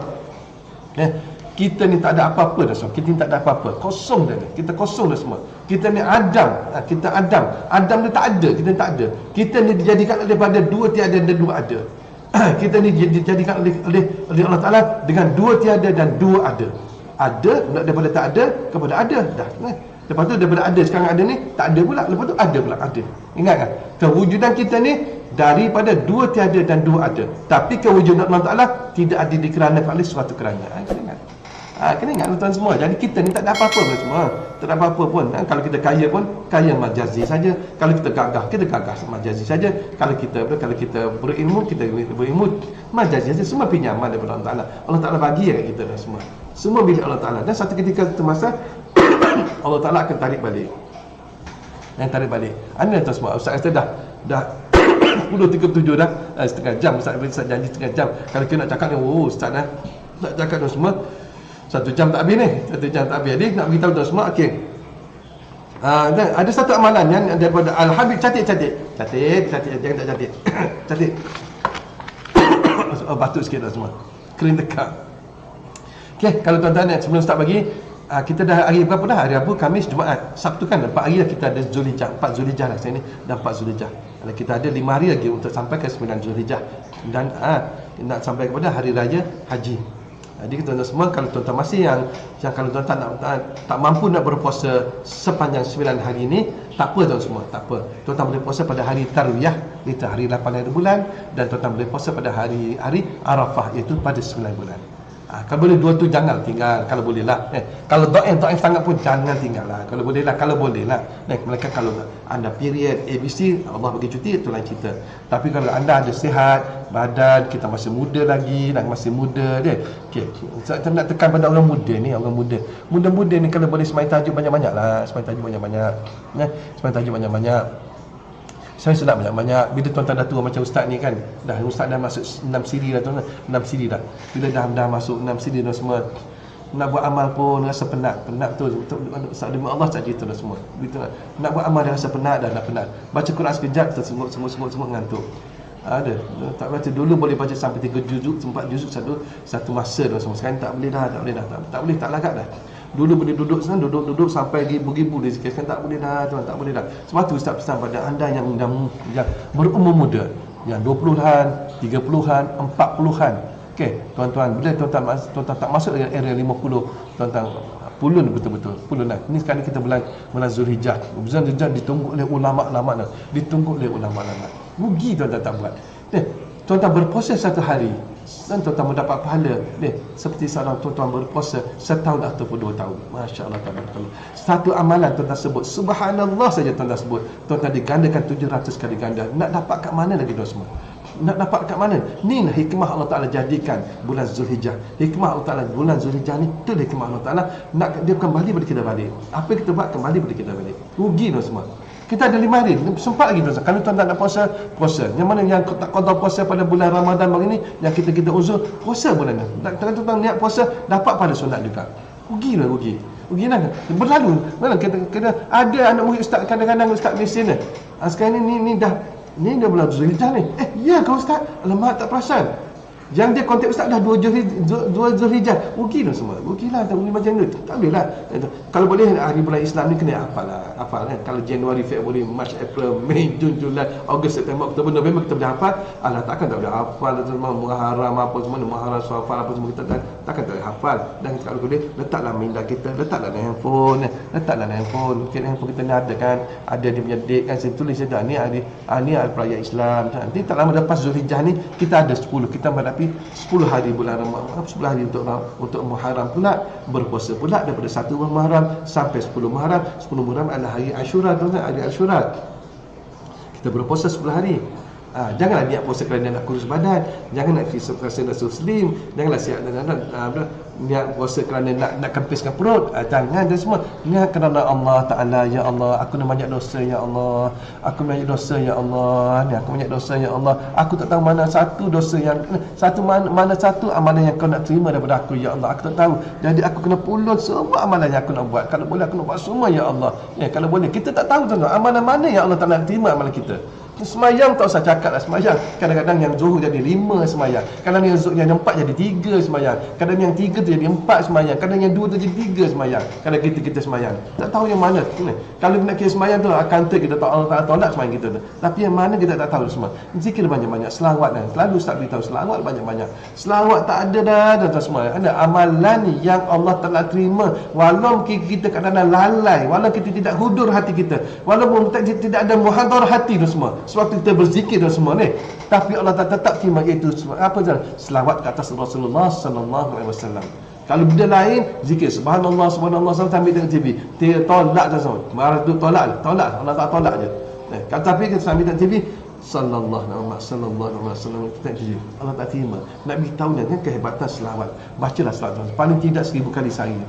kita ni tak ada apa-apa dah semua. Kita ni tak ada apa-apa. Kosong dah ni. Kita kosong dah semua. Kita ni Adam. Kita Adam. Adam ni tak ada. Kita ni tak ada. Kita ni dijadikan daripada dua tiada dan dua ada. Kita ni dijadikan oleh Allah Ta'ala dengan dua tiada dan dua ada. Ada, daripada tak ada kepada ada. Dah. Lepas tu daripada ada sekarang ada ni, tak ada pula. Lepas tu ada pula. Ada. Ingat kan? Kewujudan kita ni daripada dua tiada dan dua ada. Tapi kewujudan Allah Ta'ala tidak ada dikeranakan oleh suatu kerana. Kena ingat tuan semua. Jadi kita ni tak ada apa-apa pun semua. Tak ada apa-apa pun. Kalau kita kaya pun, kaya majazi saja. Kalau kita gagah majazi saja. Kalau kita berilmu, kita berilmu majazi saja. Semua pinjaman daripada Allah Ta'ala. Allah Ta'ala bagi kat kita dah semua. Semua milik Allah Ta'ala. Dan satu ketika masa Allah Ta'ala akan tarik balik. Ini tuan semua. Ustaz kata dah 10.37 dah. Setengah jam. Ustaz janji setengah jam. Kalau kita nak cakap ni, Ustaz nak cakap tuan semua, 1 jam tak habis ni. 1 jam tak habis. Jadi nak beritahu tuan semua, okey. Ada satu amalan yang daripada Al-Habib, catit. Jangan tak catit. Catit. Batuk sikit tuan semua. Kering tekak. Okey, kalau tuan-tuan sebelum start bagi, kita dah hari berapa dah? Hari Rabu, Khamis, Jumaat. Sabtu kan 4 hari dah kita ada Zulhijjah. 4 Zulhijjah lah saya ni. Dan 4 Zulhijjah. Kita ada 5 hari lagi untuk sampai ke 9 Zulhijjah. Dan nak sampai kepada hari raya haji. Jadi tuan-tuan semua, kalau tuan-tuan masih yang kalau tuan-tuan tak mampu nak berpuasa sepanjang 9 hari ini, tak apa tuan semua, tak apa. Tuan-tuan boleh puasa pada hari Tarwiyah, iaitu hari 8 hari bulan, dan tuan-tuan boleh puasa pada hari Arafah, iaitu pada 9 bulan. Kalau boleh dua tu jangan tinggal, kalau boleh lah. Kalau dhaif sangat pun jangan tinggal lah. Kalau boleh lah. Mereka kalau anda period ABC, Allah bagi cuti, itu lain cerita. Tapi kalau anda ada sihat badan, kita masih muda lagi, masih muda dia. Okey, saya nak tekan pada orang muda ni, Muda-muda ni kalau boleh semai tajuk banyak-banyak lah, semai tajuk banyak-banyak. Saya sedap banyak-banyak. Bila tuan-tuan dah tua macam ustaz ni kan, ustaz dah masuk 6 siri dah tuan-tuan. 6 siri dah. Bila dah masuk 6 siri dah semua, nak buat amal pun rasa penat tu untuk demi Allah saja itu dah semua. Begitu nak buat amal dah rasa penat, dah penat. Baca Quran sekejap tersenguk ngantuk. Ada. Tak baca dulu boleh baca sampai 3 juzuk, 4 juzuk satu masa dah semua. Sekarang tak boleh dah. Tak boleh, tak lagat dah. Dulu boleh duduk sampai ribu-ribu dia zikir. Sekarang tak boleh dah tuan, tak boleh dah. Sebab tu Ustaz pesan pada anda yang berumur muda, yang 20-an, 30-an, 40-an. Okey, tuan-tuan, bila tuan-tuan tak masuk dalam area 50, tuan-tuan pulun betul-betul. Pulun dah. Ini sekarang kita bulan Zulhijjah. Bulan Zulhijjah ditunggu oleh ulama-ulama dah. Rugi tuan-tuan tak buat. Tuan-tuan berpuasa satu hari, dan tuan-tuan mendapat pahala seperti seorang tuan-tuan berpuasa setahun ataupun 2 tahun. Masya Allah, tabarakallah. Satu amalan tuan-tuan sebut, subhanallah saja tuan-tuan sebut, tuan-tuan digandakan 700 kali ganda. Nak dapat kat mana lagi tuan semua? Nak dapat kat mana? Ni hikmah Allah Ta'ala jadikan bulan Zulhijjah. Hikmah Allah Ta'ala bulan Zulhijjah ni, tu hikmah Allah Ta'ala nak dia kembali pada kita balik. Apa yang kita buat kembali pada kita balik. Rugi tuan semua. Kita ada 5 hari, sempat lagi tuan. Kalau tuan tak nak puasa. Yang mana yang tak qada puasa pada bulan Ramadan baru ni, yang kita uzur, puasa bulan ni. Tuan niat puasa, dapat pada sunat juga. Rugi lah. Berlalu. Mana kita ada anak murid ustaz, kadang-kadang ustaz mesin ni. Sekarang ni dah bulan Zulhijjah ni. Ya kau ustaz? Alamak, tak perasan. Yang dia kontak ustaz dah 2 Zulhijjah. Rugilah semua. Rugilah tak boleh macam tu. Tak boleh lah. Kalau boleh hari bulan Islam ni kena hafal lah. Hafal kan. Kalau Januari, Februari, Mac, April, Mei, Jun, Julai, Ogos, September, Oktober, November kita boleh hafal. Allah takkan tak boleh hafal semua Muharram apa semua, Muharram, Syawal apa semua kita takkan tak boleh hafal. Dan kalau boleh letaklah minda kita, letaklah dalam handphone, Mungkin handphone kita ni ada kan, ada dia punya date kan, saya tulis saja ni hari perayaan Islam. Nanti tak lama lepas Zulhijjah ni kita ada 10, kita menghadapi 10 hari bulan Ramadan, 10 hari untuk Muharram pula, berpuasa pula daripada 1 Muharram sampai 10 Muharram. 10 Muharram adalah hari Ashura, tuan-tuan, hari Ashura. Kita berpuasa 10 hari. Janganlah niat puasa kerana nak kurus badan, jangan nak rasa nak slim, janganlah siap niat puasa kerana nak kempiskan perut. Jangan dan semua. Niat kerana Allah Taala, ya Allah, aku nak banyak dosa ya Allah. Aku banyak dosa ya Allah. Ni aku banyak dosa ya Allah. Aku tak tahu mana satu dosa yang mana satu amalan yang kau nak terima daripada aku ya Allah. Aku tak tahu. Jadi aku kena pulun semua amalan yang aku nak buat. Kalau boleh aku nak buat semua ya Allah. Ya, kalau boleh kita tak tahu tuan-tuan amalan mana yang Allah tak nak terima amalan kita. Semayang tak usah cakap lah semayang. Kadang-kadang yang zuhur jadi 5 semayang, kadang yang 4 jadi 3 semayang, kadang yang 3 tu jadi 4 semayang, kadang yang 2 tu jadi 3 semayang. Kadang kita semayang tak tahu yang mana. Kalau nak kira semayang tu akan kita tolak semayang kita tu. Tapi yang mana kita tak tahu semua. Zikir banyak-banyak, selawat dan selalu Ustaz beritahu selawat banyak-banyak. Selawat tak ada dah tuan semua. Ada amalan yang Allah Taala terima walaupun kita kadang-kadang lalai, walaupun kita tidak hudur hati kita, walaupun tidak ada muhadharah hati tu semua. Sewaktu kita berzikir dan semua ni, tapi Allah tetap terima, iaitu apa saja? Selawat ke atas Rasulullah sallallahu alaihi wasallam. Kalau benda lain, zikir subhanallah sambil tengok TV. Dia tolak dah semua. Marah tu tolak. Allah tak tolak je. Tapi kita sambil tengok TV, sallallahu alaihi wasallam kita jadi Allah tak terima. Nak beritahu kan kehebatan selawat. Bacalah selawat paling tidak 1000 kali sehari.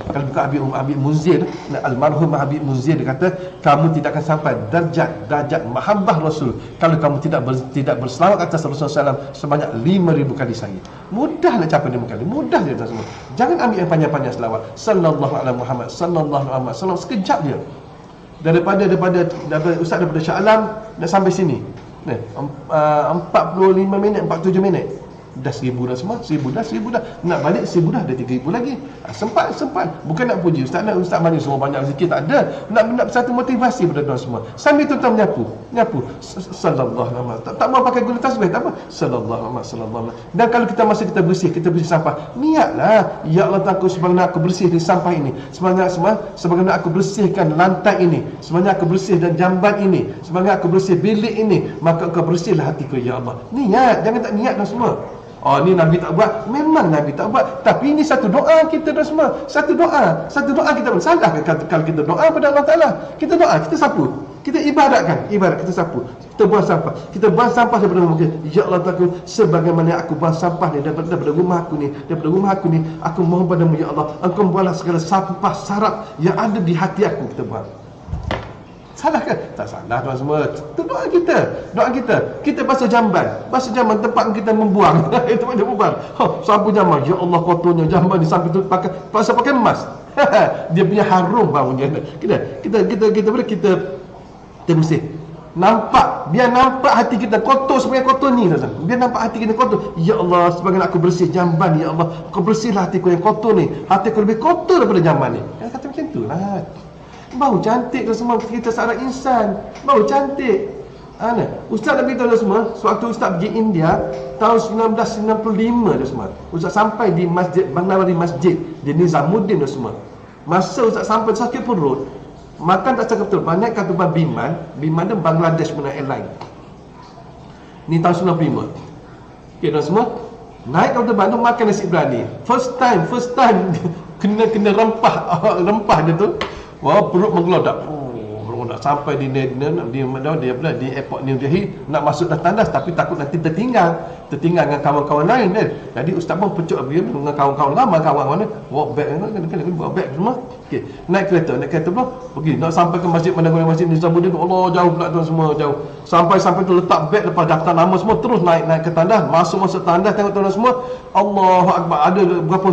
Kalau buka Habib Munzir, almarhum Habib Munzir, dia kata kamu tidak akan sampai darjat mahabbah Rasul kalau kamu tidak berselawat atas Rasulullah SAW sebanyak 5000 kali sehari. Mudah nak capai 5 kali. Mudah je tuan semua. Jangan ambil yang panjang-panjang selawat. Sallallahu alaihi Muhammad, sallallahu alaihi wasallam, sekejap je. Daripada Ustaz daripada Shah Alam nak sampai sini 45 minit, 47 minit dah 1000 dah semua, 1000 dah nak balik 1000 dah ada 3000 lagi. Sempat bukan nak puji Ustaz mana semua banyak zikir, tak ada. Nak satu motivasi pada tuan semua sambil tuan menyapu sallallahu alaihi wasallam, tak mau pakai guna tasbih, tak apa, sallallahu alaihi wasallam. Dan kalau kita masa kita bersih sampah, niatlah, ya Allah aku sebagaimana aku bersih di sampah ini, sebagaimana aku bersihkan lantai ini, sebagaimana aku bersih dan jamban ini, sebagaimana aku bersih bilik ini, maka engkau bersihlah hatiku ya Allah. Niat, jangan tak niat dah semua. Oh, ni Nabi tak buat. Memang Nabi tak buat. Tapi ini satu doa kita dah semua. Satu doa kita pun salah kalau kita doa pada Allah Ta'ala. Kita doa, kita sapu, kita ibarat kita sapu, kita buang sampah. Kita buang sampah daripada rumah kita. Ya Allah Ta'ala, sebagaimana aku buang sampah ni daripada rumah aku ni, aku mohon padamu ya Allah, engkau buanglah segala sampah sarap yang ada di hati aku. Kita buang. Salah ke? Tak salah tuan semua. Itu doa kita. Kita basuh jamban tempat kita membuang. Itu mana membuang. Sapu jamban. Ya Allah kotornya jamban ni sampai tu pakai emas. Dia punya harum baunya. Kita bersih. Biar nampak hati kita kotor sebagai kotor ni. Biar nampak hati kita kotor. Ya Allah, sebagaimana aku bersih jamban, ya Allah, kau bersihlah hatiku yang kotor ni. Hatiku lebih kotor daripada jamban ni. Kata macam tu lah. Bau cantik tu semua, kita seorang insan bau cantik. Ustaz nak beritahu semua, sewaktu Ustaz pergi India tahun 1995 tu semua, Ustaz sampai di masjid Bangnawari Masjid di Nizamuddin tu semua. Masa Ustaz sampai sakit perut, makan tak cakap betul, naik kapal Biman tu Bangladesh punya airline. Ni tahun 95. Okay tuan semua, naik kapal Biman tu makan nasi biryani. First time kena rempah dia tu. Wah, perut menggelodak. Sampai di airport New Delhi, nak masuk dah tandas tapi takut nanti tertinggal dengan kawan-kawan lain kan. Jadi ustaz pun pecuk dengan kawan-kawan lama, kawan mana bawa beg semua. Okey, naik kereta pula pergi nak sampai ke masjid Masjid Nizamuddin. Allah, jauh pula tuan semua, jauh. Sampai tu letak beg, lepas daftar nama semua, terus naik ke tandas, masuk tandas, tengok tuan semua. Allahu akbar, ada berapa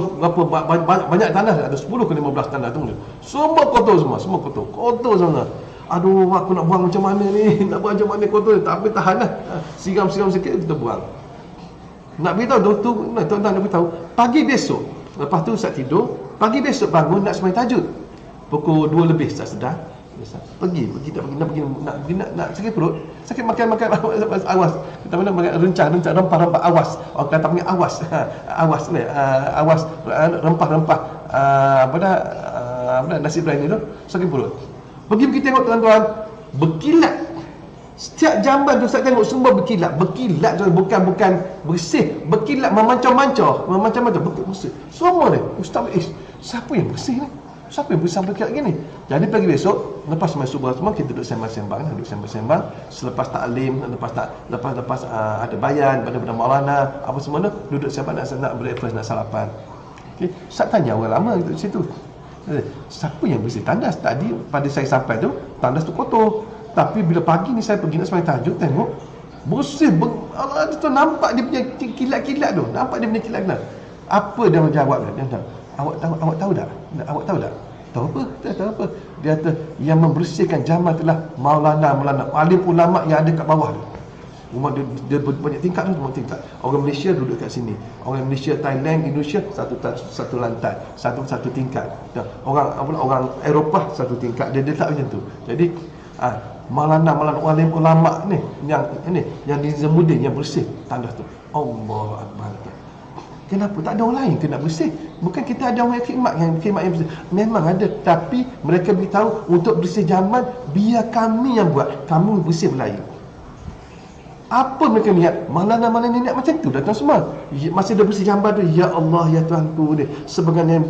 banyak tandas, ada 10 ke 15 tandas tu. Semua kotor semua. Aduh, aku nak buang macam mana ni? Nak buang macam mana kotor ni? Tapi tahan lah. Siram sikit kita buang. Nak beritahu tuan-tuan nak beritahu, pagi besok lepas tu Ustaz tidur, pagi besok bangun nak sembahyang tahajud. Pukul 2 lebih Ustaz sedar. Pergi nak sakit perut, sakit makan awas. Kita mana makan rencang rempah-rempah awas. Orang kata panggil awas. Awas rempah-rempah nasi biryani tu sakit perut. Pergi tengok tuan-tuan, berkilat. Setiap jamban tu Ustaz tengok semua berkilat tu, bukan bersih, berkilat memancar-mancar, bersih. Semua ni Ustaz siapa yang bersih ni? Siapa yang bersih berkilat gini? Jadi pagi besok lepas sembahyang subuh semua kita duduk sembang-sembang, selepas taklim, lepas ada bayan pada Maulana apa semua tu, duduk sembang nak breakfast, nak sarapan. Okey, Ustaz tanya orang lama duduk situ. Siapa yang bersih tandas? Tadi pada saya sampai tu tandas tu kotor. Tapi bila pagi ni saya pergi nak sembahyang tahajud, tengok bersih. Allah tu nampak dia punya kilat-kilat tu. Apa dia menjawab dia? Awak tahu tak? Tahu apa? Tahu apa? Dia kata yang membersihkan jamal itulah Maulana alim ulama yang ada kat bawah tu. Rumah dia banyak tingkat tu, semua tingkat. Orang Malaysia duduk kat sini. Orang Malaysia, Thailand, Indonesia satu lantai, satu tingkat. Orang Eropah satu tingkat. Dia letak macam tu. Jadi Maulana alim ulama ni yang di Zamudin yang bersih tandas tu. Allah Akbar. Kenapa tak ada orang lain kena bersih? Bukan kita ada orang khidmat yang bersih. Memang ada, tapi mereka beritahu untuk bersih jamal biar kami yang buat, kamu bersih Melayu. Apa mereka niat? Maulana niat macam tu datang semua. Masa dia bersih jamban tu, ya Allah ya Tuhanku dia, sebagian yang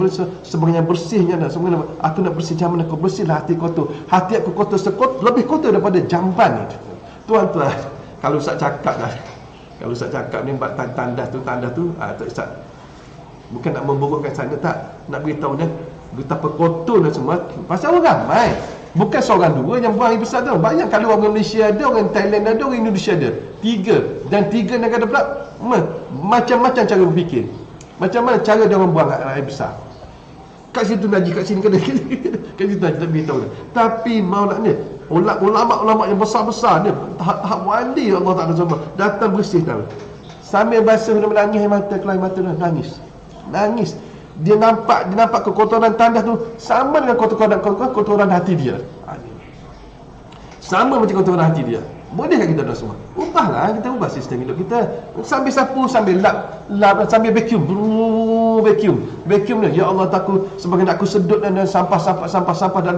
bersihnya dah, sebagian aku nak bersih jamban aku, bersihlah hati kotor. Hati aku kotor lebih kotor daripada jamban ni. Tuan-tuan, kalau Ustaz cakap ni buat tandas tu tak Ustaz. Bukan nak memburukkan sana, tak. Nak beritahu dia betapa kotornya semua. Pasal orang ramai. Bukan seorang dua yang buang air besar tu. Banyak kalau orang Malaysia ada, orang Thailand ada, orang Indonesia ada. 3. Dan 3 negara pula macam-macam cara berfikir. Macam mana cara dia orang buang air besar. Kat situ najis, kat sini kena. Kat situ najis, tak beritahu. Tapi maulana ulama yang besar-besar ni, tahap wali Allah Ta'ala semua datang bersih tahu. Sambil basuh dia menangis, keluar mata dia, nangis. Dia nampak kekotoran tandas tu sama dengan kotoran hati dia. Sama macam kotoran hati dia. Boleh tak kita dah semua? Ubahlah, kita ubah sistem hidup kita. Sambil sapu, sambil lap, sambil vacuum ni. Ya Allah, takut sebagai aku sedut dan sampah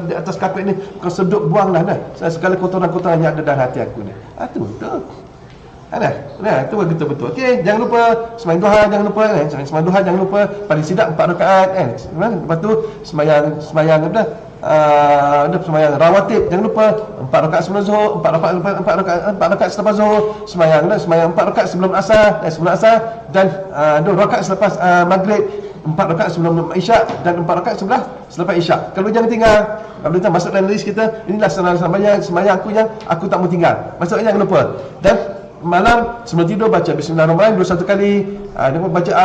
di atas kapet ni, kau sedut buanglah dah segala kotoran-kotoran yang ada dalam hati aku ni. Tu tu betul-betul. Okey, jangan lupa sembahyang duha, sembahyang duha jangan lupa, paling tidak 4 rakaat kan. Lepas tu sembahyang sembahyang rawatib jangan lupa 4 rakaat sebelum zuhur, 4 rakaat selepas zuhur, sembahyang 4 rakaat sebelum asar dan 2 rakaat selepas maghrib, 4 rakaat sebelum isyak dan 4 rakaat selepas isyak. Kalau jangan tinggal, kalau kita masuk dalam list kita, inilah sembahyang aku yang aku tak mau tinggal. Maksudnya jangan lupa. Dan malam sebelum tidur baca bismillahirrahmanirrahim 21 kali. Baca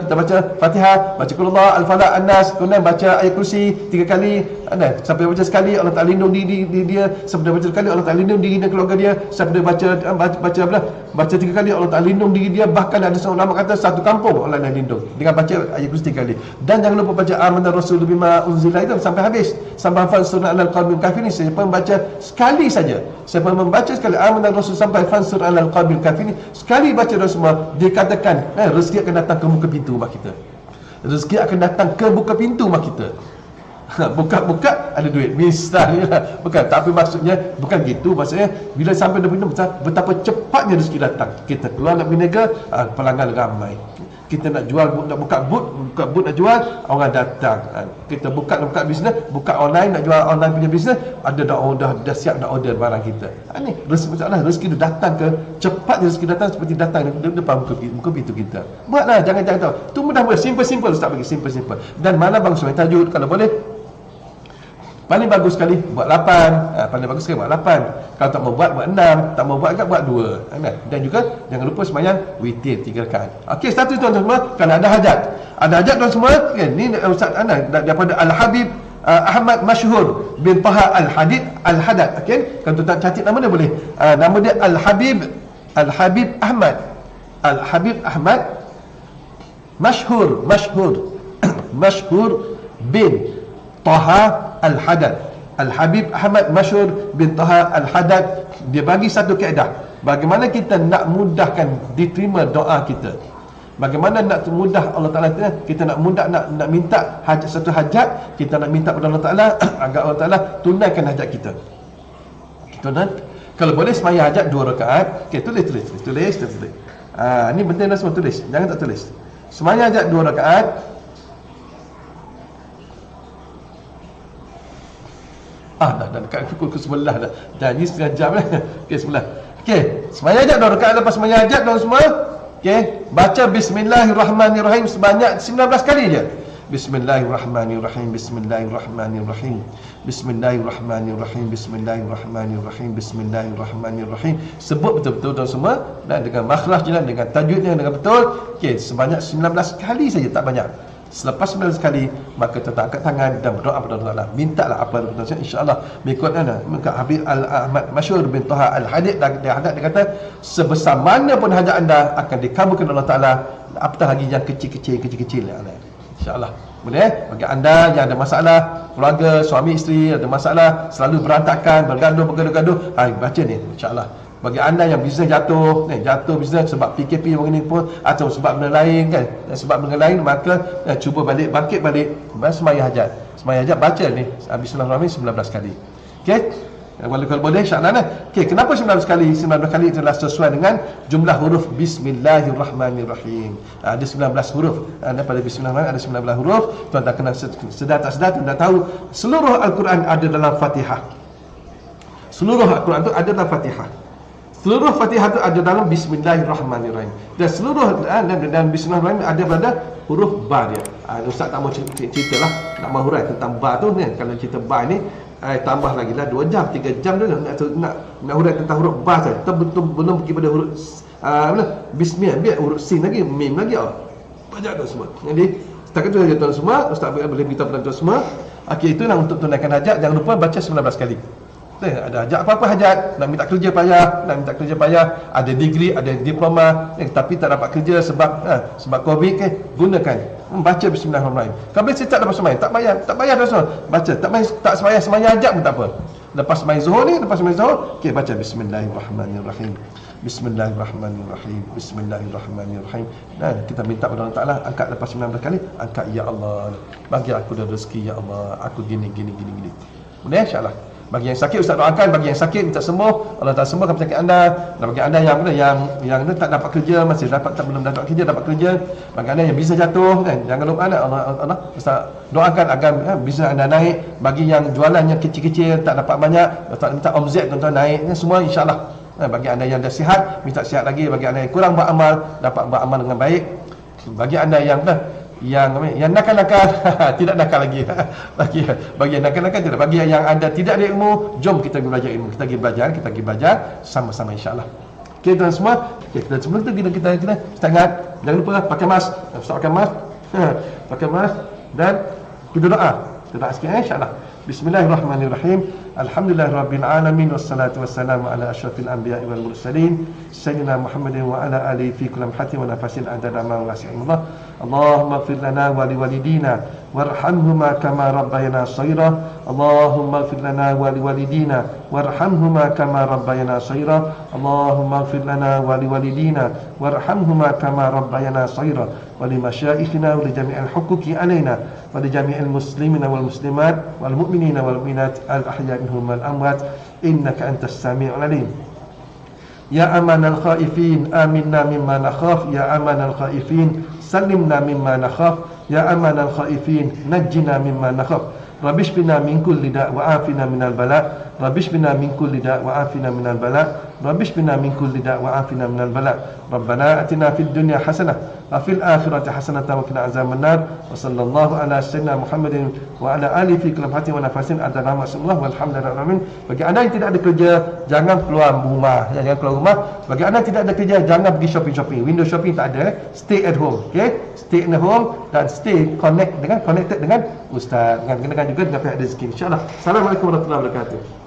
kita baca Fatihah, baca qul huwallahu al-falaq an-nas, kemudian baca ayat kursi 3 kali. Siapa yang baca sekali Allah Taala lindung diri dia, siapa yang baca sekali Allah Taala lindung diri dan keluarga dia, siapa yang baca 3 kali Allah Taala lindung diri dia, bahkan ada seorang ulama kata satu kampung Allah Taala lindung dengan baca ayat kursi 3 kali. Dan jangan lupa baca amanar rasul bima unzila itu sampai habis, sampai hafal surah al-qabil kafirin. Siapa yang membaca sekali saja, siapa yang membaca sekali amanar rasul sampai fansur alal qabil kafirin, sekali baca dah semua, dikatakan rezeki akan datang ke muka pintu rumah kita. Rezeki akan datang ke muka pintu rumah kita. Buka ada duit misalnya. Bukan, tapi maksudnya bukan gitu. Maksudnya bila sampai di pintu betapa cepatnya rezeki datang. Kita keluar nak berniaga, pelanggan ramai. Kita nak jual, nak buka but nak jual, orang datang. Kita buka bisnes, buka online, nak jual online punya bisnes, ada dah siap nak order barang kita. Ni rezeki itu datang ke cepatnya, rezeki datang seperti datang di depan muka pintu kita. Buatlah, jangan tahu. Tu mudah, simple Ustaz bagi simple. Dan mana bang sembahyang tahajud kalau boleh, paling bagus sekali buat 8. Kalau tak mau buat 6, tak mau buat buat 2. Dan juga jangan lupa sembahyang witir 3 rakaat. Okey, satu tuan-tuan semua, kalau ada hajat tuan semua kan, ni Ustaz daripada Al-Habib Ahmad Masyhur bin Taha Al-Haddad. Okey, kalau tuan catat nama dia boleh. Nama dia Al-Habib Ahmad Al-Habib Ahmad Masyhur Masyhur bin Taha Al-Haddad. Al-Habib Ahmad Masyhur bin Taha Al-Haddad, dia bagi satu kaedah bagaimana kita nak mudahkan diterima doa kita. Bagaimana nak mudah Allah Ta'ala kita nak mudah nak minta hajat, satu hajat kita nak minta kepada Allah Ta'ala agar Allah Ta'ala tunaikan hajat kita. Kalau boleh sembahyang hajat 2 rakaat. Okey, tulis. Ni penting dah, semua tulis. Jangan tak tulis. Sembahyang hajat 2 rakaat. Dah dekat pukul 11 dah. Janji setengah jam dah. Okey, 11. Okey, sembahyang hajat 2 rakaat. Lepas sembahyang hajat tuan semua, okey, baca bismillahirrahmanirrahim sebanyak 19 kali je. Bismillahirrahmanirrahim, bismillahirrahmanirrahim, bismillahirrahmanirrahim, bismillahirrahmanirrahim, bismillahirrahmanirrahim. Sebut betul-betul tuan semua, dan dengan makhrajnya, dengan tajwidnya, dengan betul. Okey, sebanyak 19 kali saja, tak banyak. Selepas 19 kali, maka kita angkat tangan dan berdoa kepada Allah Ta'ala. Mintalah apa yang kita insya-Allah mengikut maka Habib Al-Ahmad Masyhur bin Taha Al-Haddad, dia kata sebesar mana pun hajat anda akan dikabulkan Allah Ta'ala, apatah lagi yang kecil-kecil insya-Allah. Boleh bagi anda yang ada masalah keluarga, suami isteri ada masalah, selalu berantakan, bergaduh, baca ni insya-Allah. Bagi anda yang bisnes jatuh bisnes sebab PKP begini pun, atau sebab benda lain kan, maka cuba bangkit balik, sembahyang hajat baca ni Bismillahirrahmanirrahim 19 kali. Okey, kalau boleh insya-Allah. Okey, kenapa 19 kali? 19 kali itulah sesuai dengan jumlah huruf Bismillahirrahmanirrahim. Ada 19 huruf. Daripada Bismillahirrahmanirrahim ada 19 huruf. Tuan tak kena sedar tak sedar, tuan dah tahu seluruh Al-Quran ada dalam Fatihah. Seluruh Al-Quran tu ada dalam Fatihah. Seluruh Fatihah itu ada dalam Bismillahirrahmanirrahim. Dan seluruh dalam Bismillahirrahmanirrahim ada pada huruf ba dia. Ustaz tak mau ceritalah, nak mahu hurai tentang ba tu kan. Kalau cerita ba ni tambah lagi lah 2 jam, 3 jam tu nak hurai tentang huruf ba saja. Betul belum pergi pada huruf Bismillah, biar huruf sin lagi, mim lagi. Banyak tu semua. Jadi setakat tu saja tuan semua. Ustaz boleh beritahu kepada tuan semua. Okey, itulah untuk tunaikan hajat. Jangan lupa baca 19 kali. Ada hajat, apa-apa hajat, nak minta kerja payah, ada degree, ada diploma, tapi tak dapat kerja sebab Covid kan, gunakan baca Bismillahirrahmanirrahim. Kalau boleh tak dapat sembahyang, tak payah dah semua. Baca, tak sembahyang hajat pun tak apa. Lepas sembahyang Zuhur, okey, baca Bismillahirrahmanirrahim. Bismillahirrahmanirrahim. Bismillahirrahmanirrahim. Dan kita minta kepada Allah Ta'ala, angkat lepas 19 kali, angkat ya Allah, bagi aku dah rezeki ya Allah, aku gini. Boleh insya-Allah. Bagi yang sakit Ustaz doakan, bagi yang sakit minta sembuh, Allah Ta'ala sembuhkan penyakit anda. Dan bagi anda yang tak dapat kerja, belum dapat kerja, dapat kerja. Bagi anda yang bisnes jatuh kan, jangan lupa Allah Ustaz doakan agar bisnes anda naik. Bagi yang jualannya kecil-kecil tak dapat banyak, Ustaz minta omzet tuan-tuan naik, semua insya-Allah. Bagi anda yang dah sihat, minta sihat lagi. Bagi anda yang kurang beramal, dapat beramal dengan baik. Bagi anda yang nakal-nakal tidak nakal lagi. Bagi yang nakal-nakal tidak. Bagi yang anda tidak ada ilmu, jom kita pergi belajar ilmu. Kita pergi belajar sama-sama insya-Allah. Okey tuan semua. Okey, sebelum tu kita ingat, jangan lupa pakai mask. Pakai mask dan kita doa. Kita doa sikit insya-Allah. Bismillahirrahmanirrahim. Alhamdulillahirabbil alamin wassalatu wassalamu ala asyrafil anbiya'i wal mursalin sayyidina Muhammadin wa ala alihi fi kulli lamhatin wa nafasin adada ma wasi'illah. Allahumma ighfir lana wa liwalidina warhamhuma kama rabbayana shaghira. Allahumma ighfir lana wa liwalidina warhamhuma kama rabbayana shaghira. Allahumma ighfir lana wa liwalidina warhamhuma kama rabbayana shaghira. Wa li masyayikhina wa li jami'il huquqi alaina wa li jami'il muslimina wal muslimat wal mu'minina wal mu'minat al ahya'i minhum wal amwat innaka antas sami'ul alim. Ya amanal khaifin aminna mimma nakhaf. Ya amanal khaifin salimna mimma nakhaf. Ya amanal khaifin najjina mimma nakhaf. Rabbishbina min kulli da' wa afina minal bala'. Rabbishbina min kulli da' wa afina minal bala'. Rabbishbina min kulli da' wa afina minal bala'. Rabbana atina fid dunya hasanah wa fil akhirati hasanatan wa qina azabannar. Wa sallallahu ala sayyidina Muhammadin wa ala alihi fi kulli lamhatin wa nafasin adada ma sallallahu walhamdulillahi rabbil alamin. Bagi anda yang tidak ada kerja, jangan keluar rumah. Bagi anda yang tidak ada kerja, jangan pergi shopping. Window shopping tak ada. Stay at home. Okey? Stay at home dan stay connected dengan ustaz, dengan juga dengan pihak rezeki insya-Allah. Assalamualaikum warahmatullahi wabarakatuh.